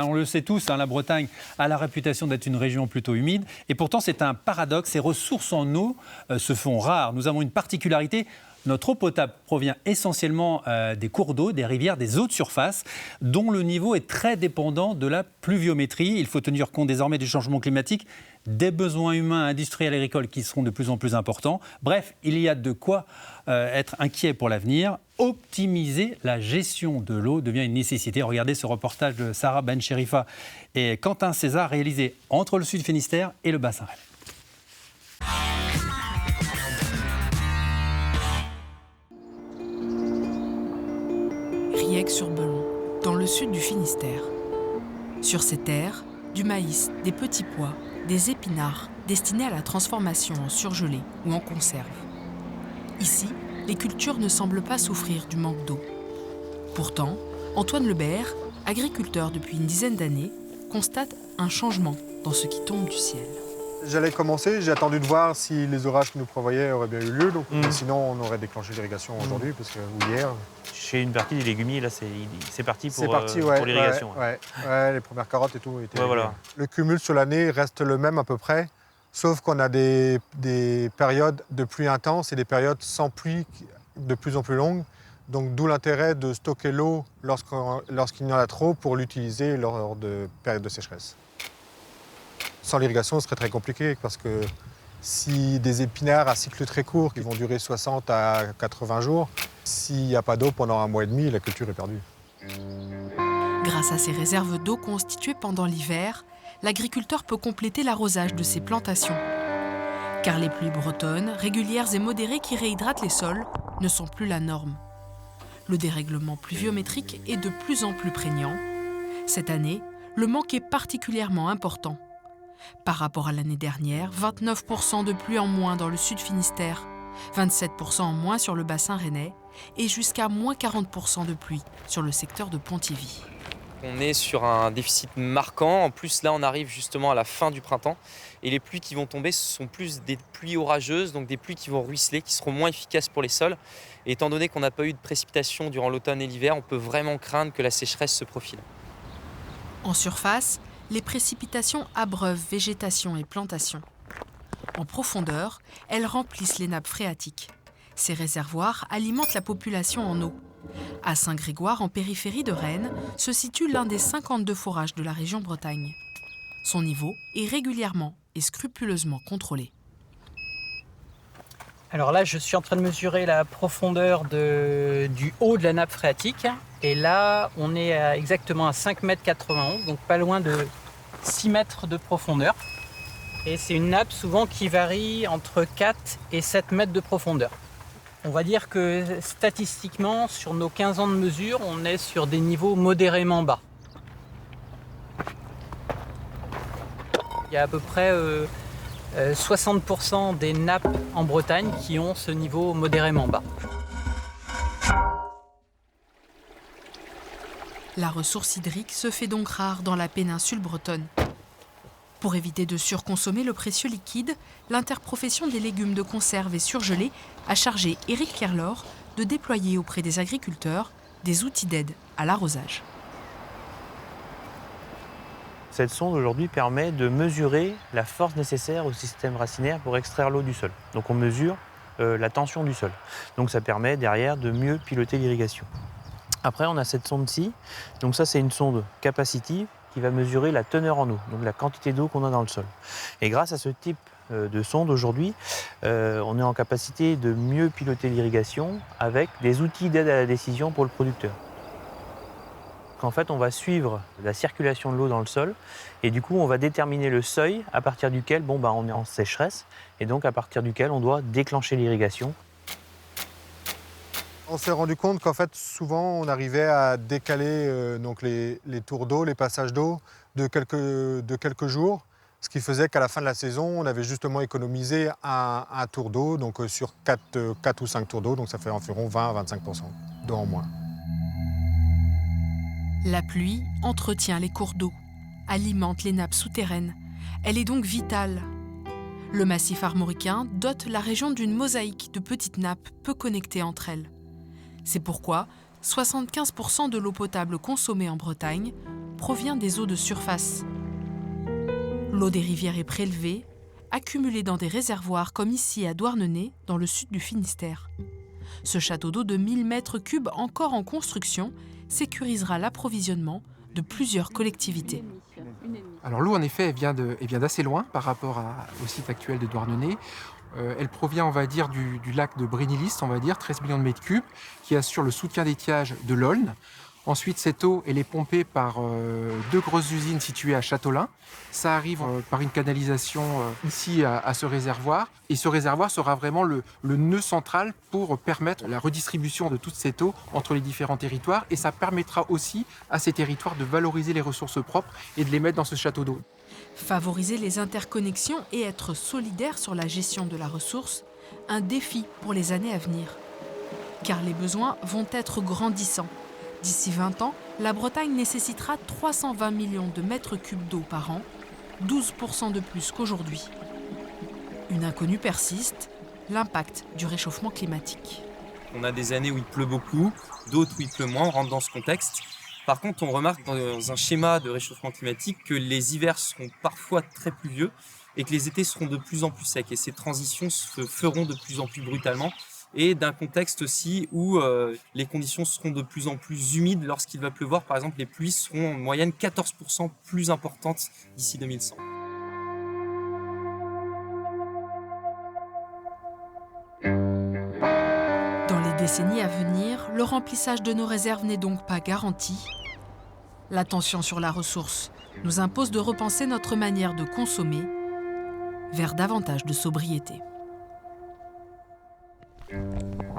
On le sait tous, la Bretagne a la réputation d'être une région plutôt humide. Et pourtant, c'est un paradoxe. Ces ressources en eau se font rares. Nous avons une particularité. Notre eau potable provient essentiellement des cours d'eau, des rivières, des eaux de surface, dont le niveau est très dépendant de la pluviométrie. Il faut tenir compte désormais du changement climatique, des besoins humains, industriels et agricoles qui seront de plus en plus importants. Bref, il y a de quoi être inquiet pour l'avenir. Optimiser la gestion de l'eau devient une nécessité. Regardez ce reportage de Sarah Ben-Chérifa et Quentin César réalisé entre le Sud Finistère et le bassin rennais. Riec-sur-Belon, dans le sud du Finistère. Sur ces terres, du maïs, des petits pois, des épinards destinés à la transformation en surgelé ou en conserve. Ici, les cultures ne semblent pas souffrir du manque d'eau. Pourtant, Antoine Lebert, agriculteur depuis une dizaine d'années, constate un changement dans ce qui tombe du ciel. J'allais commencer, j'ai attendu de voir si les orages qui nous prévoyaient auraient bien eu lieu. Donc, sinon, on aurait déclenché l'irrigation aujourd'hui, ou hier. Chez une partie des légumiers, là, c'est parti pour l'irrigation. Ouais, les premières carottes et tout. Voilà. Le cumul sur l'année reste le même à peu près, sauf qu'on a des périodes de pluie intense et des périodes sans pluie de plus en plus longues. Donc, d'où l'intérêt de stocker l'eau lorsqu'il y en a trop pour l'utiliser lors de périodes de sécheresse. Sans l'irrigation, ce serait très compliqué parce que si des épinards à cycle très court qui vont durer 60 à 80 jours, s'il n'y a pas d'eau pendant un mois et demi, la culture est perdue. Grâce à ces réserves d'eau constituées pendant l'hiver, l'agriculteur peut compléter l'arrosage de ses plantations. Car les pluies bretonnes, régulières et modérées qui réhydratent les sols, ne sont plus la norme. Le dérèglement pluviométrique est de plus en plus prégnant. Cette année, le manque est particulièrement important. Par rapport à l'année dernière, 29% de pluie en moins dans le sud Finistère, 27% en moins sur le bassin rennais et jusqu'à moins 40% de pluie sur le secteur de Pontivy. On est sur un déficit marquant. En plus, là, on arrive justement à la fin du printemps. Et les pluies qui vont tomber, ce sont plus des pluies orageuses, donc des pluies qui vont ruisseler, qui seront moins efficaces pour les sols. Et étant donné qu'on n'a pas eu de précipitations durant l'automne et l'hiver, on peut vraiment craindre que la sécheresse se profile. En surface, les précipitations abreuvent végétation et plantations. En profondeur, elles remplissent les nappes phréatiques. Ces réservoirs alimentent la population en eau. À Saint-Grégoire, en périphérie de Rennes, se situe l'un des 52 forages de la région Bretagne. Son niveau est régulièrement et scrupuleusement contrôlé. Alors là, je suis en train de mesurer la profondeur du haut de la nappe phréatique. Et là, on est exactement à 5,91 m, donc pas loin de 6 mètres de profondeur. Et c'est une nappe souvent qui varie entre 4 et 7 mètres de profondeur. On va dire que statistiquement, sur nos 15 ans de mesure, on est sur des niveaux modérément bas. Il y a à peu près 60% des nappes en Bretagne qui ont ce niveau modérément bas. La ressource hydrique se fait donc rare dans la péninsule bretonne. Pour éviter de surconsommer le précieux liquide, l'interprofession des légumes de conserve et surgelés a chargé Éric Kerlor de déployer auprès des agriculteurs des outils d'aide à l'arrosage. Cette sonde aujourd'hui permet de mesurer la force nécessaire au système racinaire pour extraire l'eau du sol. Donc on mesure la tension du sol. Donc ça permet derrière de mieux piloter l'irrigation. Après on a cette sonde-ci. Donc ça c'est une sonde capacitive qui va mesurer la teneur en eau, donc la quantité d'eau qu'on a dans le sol. Et grâce à ce type de sonde aujourd'hui, on est en capacité de mieux piloter l'irrigation avec des outils d'aide à la décision pour le producteur. En fait, on va suivre la circulation de l'eau dans le sol et du coup, on va déterminer le seuil à partir duquel on est en sécheresse et donc à partir duquel on doit déclencher l'irrigation. On s'est rendu compte qu'en fait, souvent, on arrivait à décaler donc les tours d'eau, les passages d'eau de quelques jours, ce qui faisait qu'à la fin de la saison, on avait justement économisé un tour d'eau, donc sur 4 ou 5 tours d'eau, donc ça fait environ 20 à 25% d'eau en moins. La pluie entretient les cours d'eau, alimente les nappes souterraines. Elle est donc vitale. Le massif armoricain dote la région d'une mosaïque de petites nappes peu connectées entre elles. C'est pourquoi 75% de l'eau potable consommée en Bretagne provient des eaux de surface. L'eau des rivières est prélevée, accumulée dans des réservoirs comme ici à Douarnenez, dans le sud du Finistère. Ce château d'eau de 1000 mètres cubes encore en construction sécurisera l'approvisionnement de plusieurs collectivités. Alors l'eau, en effet, elle vient d'assez loin par rapport au site actuel de Douarnenez. Elle provient, on va dire, du lac de Brénilis, on va dire, 13 millions de mètres cubes, qui assure le soutien d'étiage de l'Aulne. Ensuite, cette eau, elle est pompée par 2 grosses usines situées à Châteaulin. Ça arrive par une canalisation ici à ce réservoir. Et ce réservoir sera vraiment le nœud central pour permettre la redistribution de toute cette eau entre les différents territoires. Et ça permettra aussi à ces territoires de valoriser les ressources propres et de les mettre dans ce château d'eau. Favoriser les interconnexions et être solidaire sur la gestion de la ressource, un défi pour les années à venir. Car les besoins vont être grandissants. D'ici 20 ans, la Bretagne nécessitera 320 millions de mètres cubes d'eau par an, 12% de plus qu'aujourd'hui. Une inconnue persiste, l'impact du réchauffement climatique. On a des années où il pleut beaucoup, d'autres où il pleut moins, on rentre dans ce contexte. Par contre, on remarque dans un schéma de réchauffement climatique que les hivers seront parfois très pluvieux et que les étés seront de plus en plus secs. Et ces transitions se feront de plus en plus brutalement. Et d'un contexte aussi où les conditions seront de plus en plus humides lorsqu'il va pleuvoir. Par exemple, les pluies seront en moyenne 14% plus importantes d'ici 2100. Dans les décennies à venir, le remplissage de nos réserves n'est donc pas garanti. La tension sur la ressource nous impose de repenser notre manière de consommer vers davantage de sobriété.